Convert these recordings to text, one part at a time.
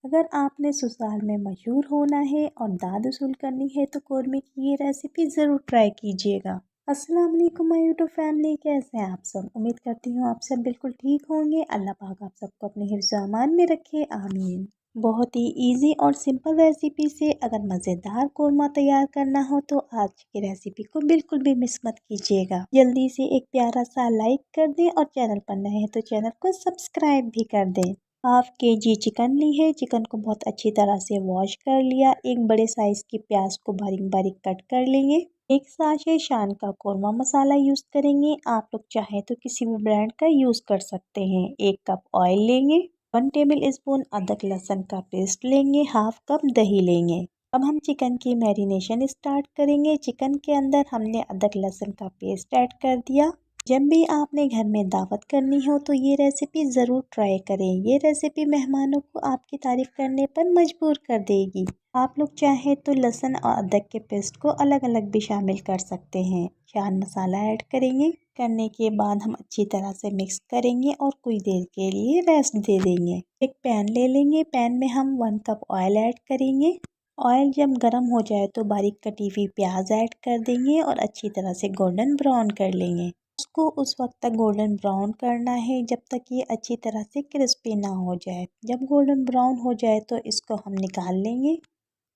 अगर आपने ससुराल में मशहूर होना है और दाद वसूल करनी है तो कौरमे की ये रेसिपी ज़रूर ट्राई कीजिएगा। अस्सलाम वालेकुम माय यूट्यूब फैमिली, कैसे हैं आप सब। उम्मीद करती हूँ आप सब बिल्कुल ठीक होंगे। अल्लाह पाक आप सबको अपने हिफ्ज़-ओ-अमान में रखे, आमीन। बहुत ही इजी और सिंपल रेसिपी से अगर मज़ेदार कौरमा तैयार करना हो तो आज की रेसिपी को बिल्कुल भी मिस मत कीजिएगा। जल्दी से एक प्यारा सा लाइक कर दें और चैनल पर नए हैं तो चैनल को सब्सक्राइब भी कर दें। हाफ केजी चिकन ली है। चिकन को बहुत अच्छी तरह से वॉश कर लिया। एक बड़े साइज की प्याज को बारीक बारीक कट कर लेंगे। एक साशे शान का कौरमा मसाला यूज़ करेंगे। आप लोग चाहें तो किसी भी ब्रांड का यूज़ कर सकते हैं। 1 कप ऑयल लेंगे। 1 टेबल स्पून अदरक लहसुन का पेस्ट लेंगे। हाफ कप दही लेंगे। अब हम चिकन की मैरिनेशन स्टार्ट करेंगे। चिकन के अंदर हमने अदरक लहसुन का पेस्ट ऐड कर दिया। जब भी आपने घर में दावत करनी हो तो ये रेसिपी ज़रूर ट्राई करें। ये रेसिपी मेहमानों को आपकी तारीफ करने पर मजबूर कर देगी। आप लोग चाहें तो लहसुन और अदरक के पेस्ट को अलग अलग भी शामिल कर सकते हैं। चाट मसाला ऐड करेंगे। करने के बाद हम अच्छी तरह से मिक्स करेंगे और कुछ देर के लिए रेस्ट दे देंगे। एक पैन ले लेंगे। पैन में हम 1 कप ऑयल ऐड करेंगे। ऑयल जब गर्म हो जाए तो बारीक कटी हुई प्याज ऐड कर देंगे और अच्छी तरह से गोल्डन ब्राउन कर लेंगे। उसको उस वक्त तक गोल्डन ब्राउन करना है जब तक ये अच्छी तरह से क्रिस्पी ना हो जाए। जब गोल्डन ब्राउन हो जाए तो इसको हम निकाल लेंगे।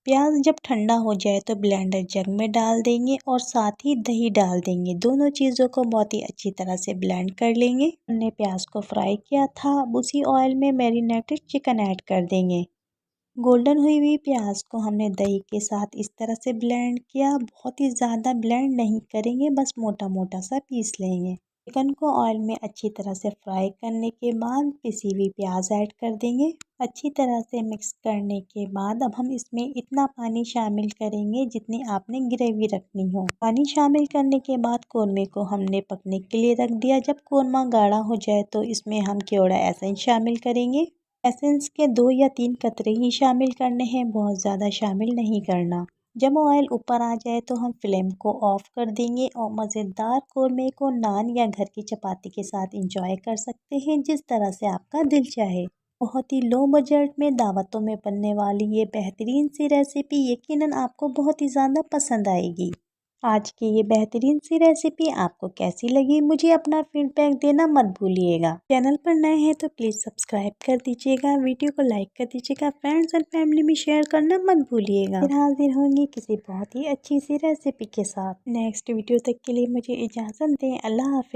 प्याज जब ठंडा हो जाए तो ब्लेंडर जग में डाल देंगे और साथ ही दही डाल देंगे। दोनों चीज़ों को बहुत ही अच्छी तरह से ब्लेंड कर लेंगे। हमने प्याज को फ्राई किया था, अब उसी ऑयल में मैरिनेटेड चिकन ऐड कर देंगे। गोल्डन हुई हुई प्याज को हमने दही के साथ इस तरह से ब्लेंड किया। बहुत ही ज़्यादा ब्लेंड नहीं करेंगे, बस मोटा मोटा सा पीस लेंगे। चिकन को ऑयल में अच्छी तरह से फ्राई करने के बाद पिसी हुई प्याज ऐड कर देंगे। अच्छी तरह से मिक्स करने के बाद अब हम इसमें इतना पानी शामिल करेंगे जितनी आपने ग्रेवी रखनी हो। पानी शामिल करने के बाद कौरमे को हमने पकने के लिए रख दिया। जब कौरमा गाढ़ा हो जाए तो इसमें हम केवड़ा एसेंस शामिल करेंगे। एसेंस के 2 या 3 कतरे ही शामिल करने हैं, बहुत ज़्यादा शामिल नहीं करना। जब ऑयल ऊपर आ जाए तो हम फ्लेम को ऑफ कर देंगे और मज़ेदार कौरमे को नान या घर की चपाती के साथ इंजॉय कर सकते हैं, जिस तरह से आपका दिल चाहे। बहुत ही लो बजट में दावतों में बनने वाली ये बेहतरीन सी रेसिपी यकीनन आपको बहुत ही ज़्यादा पसंद आएगी। आज की ये बेहतरीन सी रेसिपी आपको कैसी लगी, मुझे अपना फीडबैक देना मत भूलिएगा। चैनल पर नए हैं तो प्लीज़ सब्सक्राइब कर दीजिएगा, वीडियो को लाइक कर दीजिएगा, फ्रेंड्स एंड फैमिली में शेयर करना मत भूलिएगा। फिर हाजिर होंगी किसी बहुत ही अच्छी सी रेसिपी के साथ। नेक्स्ट वीडियो तक के लिए मुझे इजाज़त दें। अल्लाह हाफिज़।